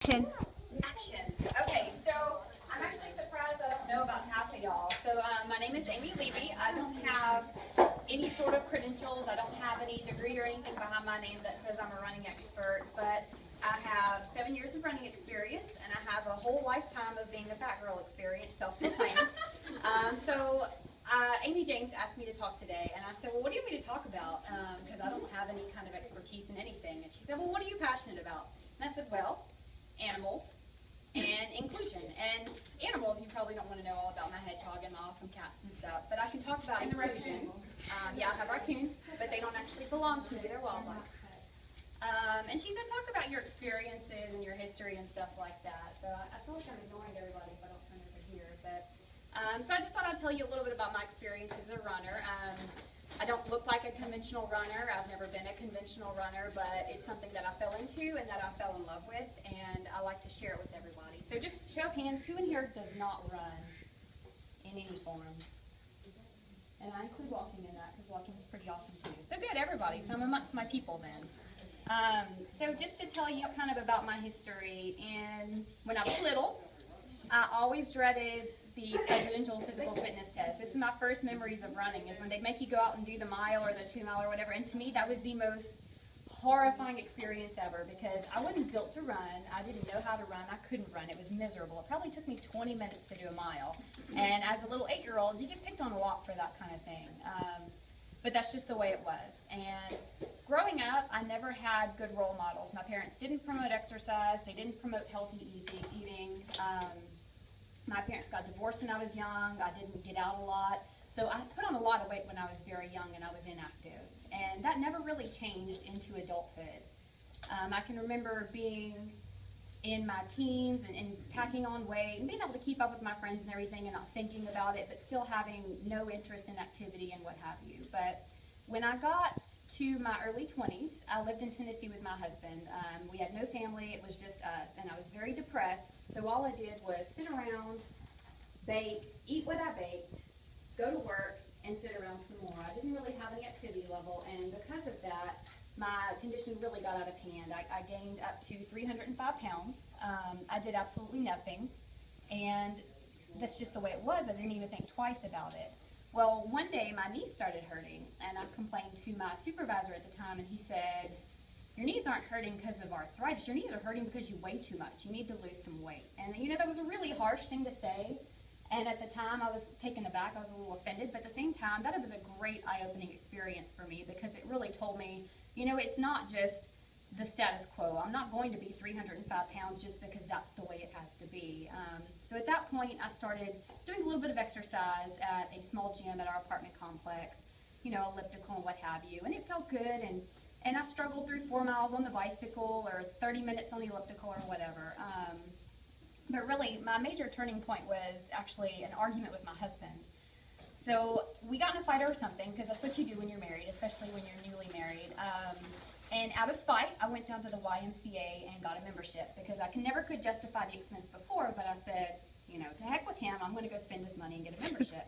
Action. Action. Okay, so I'm actually surprised I don't know about half of y'all. So my name is Aimee Lieby. I don't have any sort of credentials. I don't have any degree or anything behind my name that says I'm a running expert, but I have 7 years of running experience, and I have a whole lifetime of being a fat girl experience, self-proclaimed. Amy James asked me to talk today, and I said, well, what do you want me to talk about? Because I don't have any kind of expertise in anything. And she said, well, what are you passionate about? And I said, well, animals and inclusion. And animals, you probably don't want to know all about my hedgehog and my awesome cats and stuff, but I can talk about inclusion. Yeah, I have raccoons, but they don't actually belong to me. They're wildlife. And she said, talk about your experiences and your history and stuff like that. So I feel like I'm ignoring everybody if I don't turn over here. But so I just thought I'd tell you a little bit about my experience as a runner. I don't look like a conventional runner. I've never been a conventional runner, but it's something that I fell into and that I fell in love with, and I like to share it with everybody. So just show of hands, who in here does not run in any form? And I include walking in that, because walking is pretty awesome too. So good, everybody. So I'm amongst my people then. So just to tell you kind of about my history, and when I was little, I always dreaded the presidential physical fitness test. This is my first memories of running, is when they'd make you go out and do the mile or the 2 mile or whatever, and to me that was the most horrifying experience ever, because I wasn't built to run. I didn't know how to run. I couldn't run. It was miserable. It probably took me 20 minutes to do a mile, and as a little 8-year-old, you get picked on a lot for that kind of thing. But that's just the way it was. And growing up, I never had good role models. My parents didn't promote exercise. They didn't promote healthy eating. My parents got divorced when I was young. I didn't get out a lot. So I put on a lot of weight when I was very young and I was inactive. And that never really changed into adulthood. I can remember being in my teens and packing on weight and being able to keep up with my friends and everything and not thinking about it, but still having no interest in activity and what have you. But when I got to my early 20s, I lived in Tennessee with my husband. We had no family. It was just us, and I was very depressed. So all I did was sit around, bake, eat what I baked, go to work, and sit around some more. I didn't really have any activity level, and because of that, my condition really got out of hand. I gained up to 305 pounds. I did absolutely nothing, and that's just the way it was. I didn't even think twice about it. Well, one day my knees started hurting, and I complained to my supervisor at the time, and he said, your knees aren't hurting because of arthritis. Your knees are hurting because you weigh too much. You need to lose some weight. And you know, that was a really harsh thing to say. And at the time, I was taken aback. I was a little offended. But at the same time, that was a great eye-opening experience for me, because it really told me, you know, it's not just the status quo. I'm not going to be 305 pounds just because that's the way it has to be. So at that point, I started doing a little bit of exercise at a small gym at our apartment complex, you know, elliptical and what have you. And it felt good. And I struggled through 4 miles on the bicycle or 30 minutes on the elliptical or whatever. But really, my major turning point was actually an argument with my husband. So we got in a fight over something, because that's what you do when you're married, especially when you're newly married. And out of spite, I went down to the YMCA and got a membership, because I never could justify the expense before, but I said, you know, to heck with him, I'm going to go spend this money and get a membership.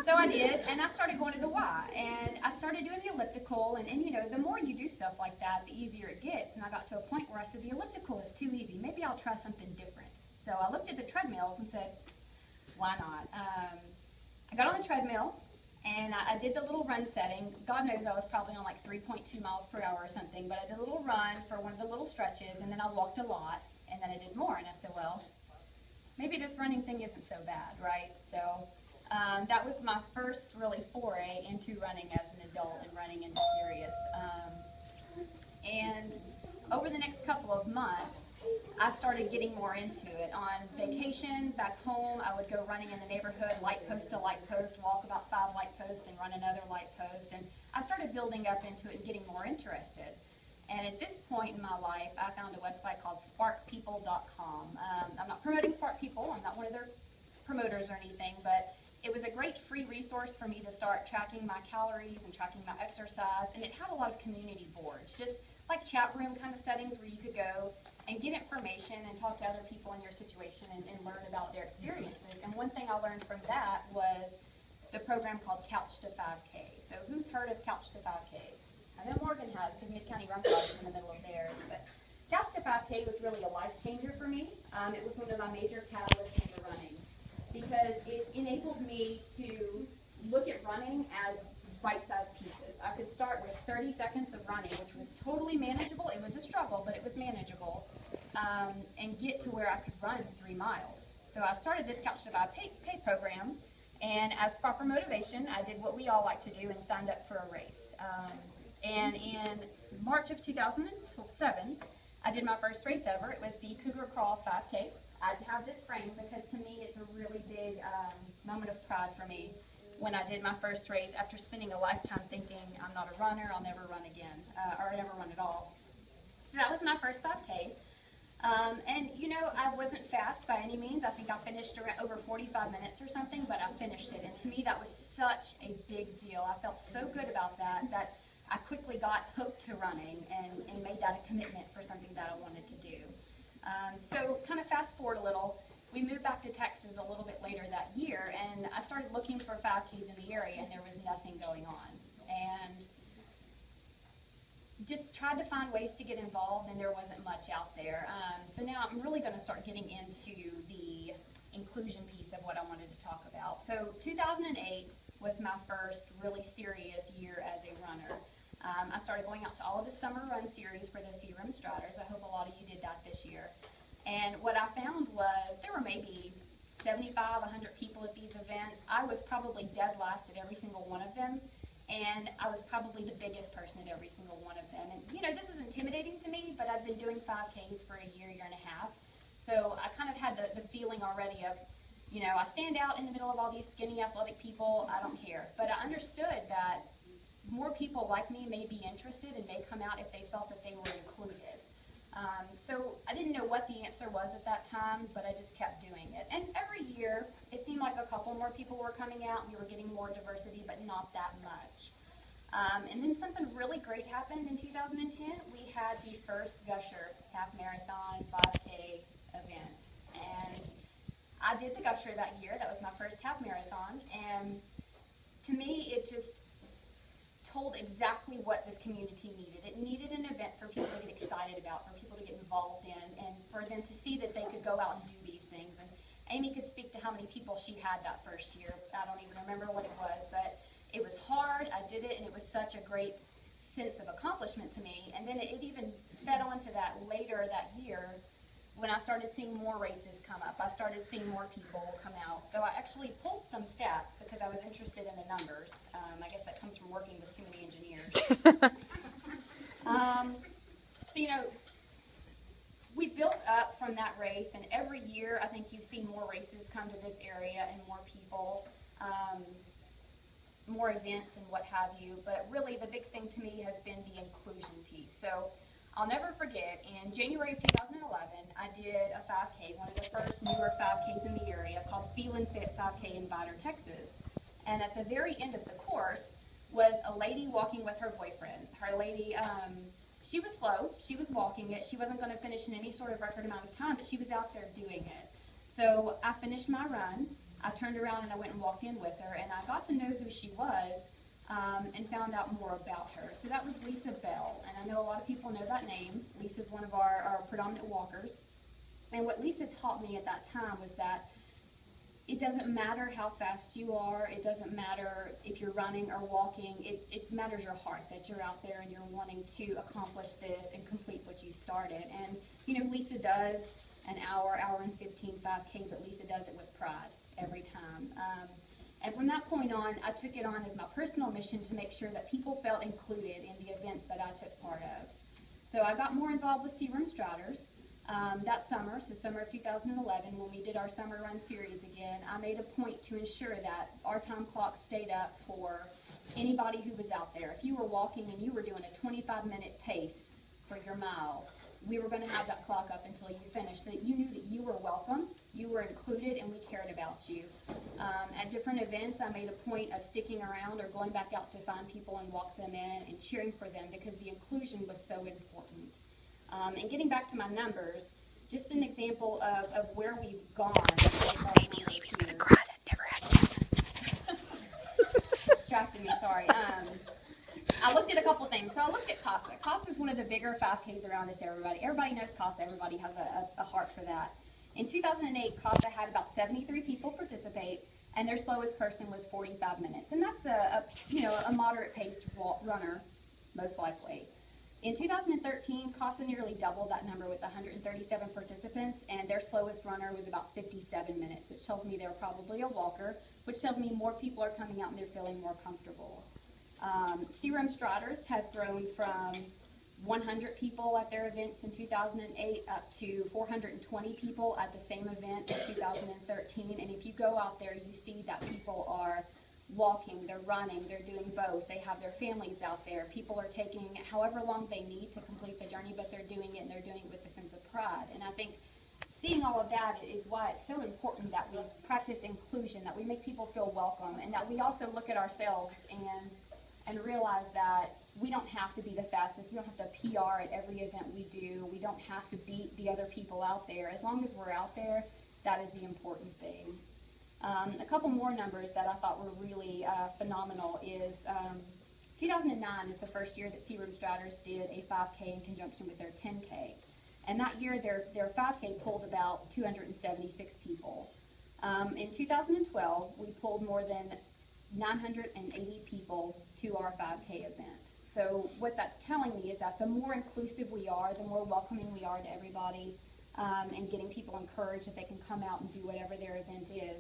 So I did, and I started going to the Y, and I started doing the elliptical, and you know, the more you do stuff like that, the easier it gets. And I got to a point where I said, the elliptical is too easy. Maybe I'll try something different. So I looked at the treadmills and said, why not? I got on the treadmill, and I did the little run setting. God knows I was probably on like 3.2 miles per hour or something, but I did a little run for one of the little stretches, and then I walked a lot, and then I did more. And I said, well, maybe this running thing isn't so bad, right? So that was my first really foray into running as an adult and running into serious. And over the next couple of months, I started getting more into it. On vacation back home, I would go running in the neighborhood, light post to light post, walk about 5 light posts and run another light post. And I started building up into it and getting more interested. And at this point in my life, I found a website called sparkpeople.com. I'm not promoting Spark People. I'm not one of their promoters or anything, but it was a great free resource for me to start tracking my calories and tracking my exercise. And it had a lot of community boards, just like chat room kind of settings where you could go and get information and talk to other people in your situation and learn about their experiences. And one thing I learned from that was the program called Couch to 5K. So who's heard of Couch to 5K? I know Morgan has, because Mid-County Run Club is in the middle of theirs. But Couch to 5K was really a life changer for me. It was one of my major catalysts into running because it enabled me to look at running as bite-sized pieces. I could start with 30 seconds of running, which was totally manageable. It was a struggle, but it was manageable, and get to where I could run 3 miles. So I started this Couch to 5K program, and as proper motivation, I did what we all like to do and signed up for a race. And in March of 2007, I did my first race ever. It was the Cougar Crawl 5K. I have this framed because to me it's a really big moment of pride for me when I did my first race after spending a lifetime thinking I'm not a runner, I'll never run again, or never run at all. So that was my first 5K. And you know, I wasn't fast by any means. I think I finished around over 45 minutes or something, but I finished it. And to me that was such a big deal. I felt so good about that that I quickly got hooked to running and made that a commitment for something that I wanted to do. So kind of fast forward a little, we moved back to Texas a little bit later that year, and I started looking for 5Ks in the area, and there was nothing going on. And just tried to find ways to get involved, and there wasn't much out there. So now I'm really going to start getting into the inclusion piece of what I wanted to talk about. So 2008 was my first really serious year as a runner. I started going out to all of the summer run series for the Seagram Striders. I hope a lot of you did that this year. And what I found was there were maybe 75, 100 people at these events. I was probably dead last at every single one of them, and I was probably the biggest person at every single one of them. And you know, this was intimidating to me, but I've been doing 5Ks for a year, year and a half. So I kind of had the feeling already of, you know, I stand out in the middle of all these skinny athletic people, I don't care. But I understood that more people like me may be interested and may come out if they felt that they were included. So I didn't know what the answer was at that time, but I just kept doing it. And every year, it seemed like a couple more people were coming out, and we were getting more diversity, but not that much. And then something really great happened in 2010. We had the first Gusher half marathon 5K event. And I did the Gusher that year. That was my first half marathon. And to me, it just told exactly what this community needed. It needed an event for people to get excited about, for people to get involved in, and for them to see that they could go out and do these things. And Aimee could speak to how many people she had that first year. I don't even remember what it was, but it was hard. I did it, and it was such a great sense of accomplishment to me. And then it even fed on to that later that year when I started seeing more races come up. I started seeing more people come out. So I actually pulled some stats because I was interested in the numbers. I guess that comes from working with too many engineers. So, you know, we built up from that race, and every year I think you've seen more races come to this area and more people, more events and what have you. But really the big thing to me has been the inclusion piece. So I'll never forget, in January of 2011, I did a 5K, one of the first newer 5Ks in the area, called Feelin' Fit 5K in Vidor, Texas. And at the very end of the course was a lady walking with her boyfriend. Her lady, she was slow, she was walking it, she wasn't going to finish in any sort of record amount of time, but she was out there doing it. So I finished my run, I turned around and I went and walked in with her, and I got to know who she was, and found out more about her. So that was Lisa Bell, and I know a lot of people know that name. Lisa's one of our predominant walkers. And what Lisa taught me at that time was that it doesn't matter how fast you are, it doesn't matter if you're running or walking, it matters your heart, that you're out there and you're wanting to accomplish this and complete what you started. And you know, Lisa does an hour and 15 5K, but Lisa does it with pride every time. And from that point on, I took it on as my personal mission to make sure that people felt included in the events that I took part of. So I got more involved with Seagram Striders that summer, so summer of 2011, when we did our summer run series again. I made a point to ensure that our time clock stayed up for anybody who was out there. If you were walking and you were doing a 25-minute pace for your mile, we were going to have that clock up until you finished, so that you knew that you were welcome, you were included, and we cared about you. At different events, I made a point of sticking around or going back out to find people and walk them in and cheering for them because the inclusion was so important. And getting back to my numbers, just an example of where we've gone. Aimee Lieby's going to cry. That never happened. Distracted me, sorry. I looked at a couple things. So I looked at CASA. CASA is one of the bigger 5Ks around us, everybody. Everybody knows CASA. Everybody has a heart for that. In 2008, CASA had about 73 people participate, and their slowest person was 45 minutes. And that's a moderate-paced runner, most likely. In 2013, CASA nearly doubled that number with 137 participants, and their slowest runner was about 57 minutes, which tells me they're probably a walker, which tells me more people are coming out and they're feeling more comfortable. Serum Striders has grown from 100 people at their events in 2008 up to 420 people at the same event in 2013. And if you go out there, you see that people are walking, they're running, they're doing both. They have their families out there. People are taking however long they need to complete the journey, but they're doing it, and they're doing it with a sense of pride. And I think seeing all of that is why it's so important that we practice inclusion, that we make people feel welcome, and that we also look at ourselves and realize that we don't have to be the fastest. We don't have to PR at every event we do. We don't have to beat the other people out there. As long as we're out there, that is the important thing. A couple more numbers that I thought were really phenomenal is 2009 is the first year that Serum Striders did a 5K in conjunction with their 10K. And that year, their 5K pulled about 276 people. In 2012, we pulled more than 980 people to our 5K event. So what that's telling me is that the more inclusive we are, the more welcoming we are to everybody, and getting people encouraged that they can come out and do whatever their event is,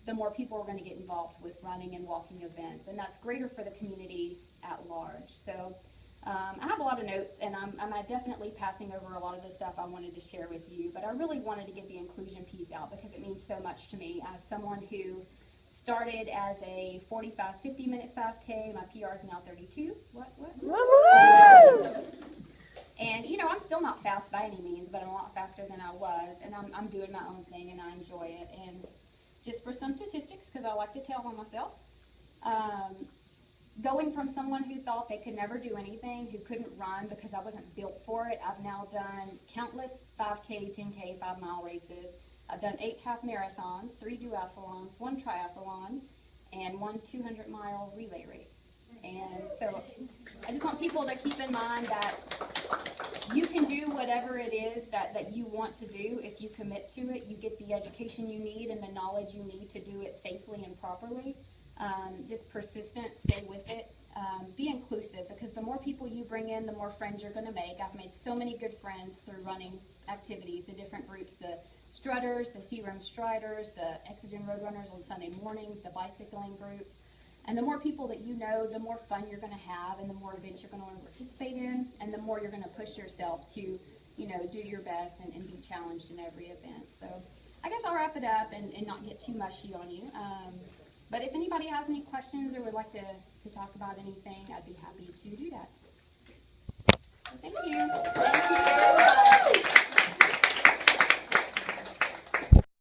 the more people are going to get involved with running and walking events. And that's greater for the community at large. So I have a lot of notes, and I'm definitely passing over a lot of the stuff I wanted to share with you, but I really wanted to get the inclusion piece out because it means so much to me as someone who started as a 45, 50-minute 5K. My PR is now 32. What? And, you know, I'm still not fast by any means, but I'm a lot faster than I was, and I'm doing my own thing, and I enjoy it. And just for some statistics, because I like to tell on myself, going from someone who thought they could never do anything, who couldn't run because I wasn't built for it, I've now done countless 5K, 10K, 5-mile races. I've done 8 half marathons, 3 duathlons, 1 triathlon, and 1 200-mile relay race. And so I just want people to keep in mind that you can do whatever it is that you want to do if you commit to it. You get the education you need and the knowledge you need to do it safely and properly. Just persistent, stay with it. Be inclusive, because the more people you bring in, the more friends you're going to make. I've made so many good friends through running activities, the different groups, the Strutters, the Serum Striders, the Exogen Road Runners on Sunday mornings, the bicycling groups. And the more people that you know, the more fun you're going to have, and the more events you're going to want to participate in, and the more you're going to push yourself to, you know, do your best and be challenged in every event. So I guess I'll wrap it up and not get too mushy on you. But if anybody has any questions or would like to talk about anything, I'd be happy to do that. So thank you.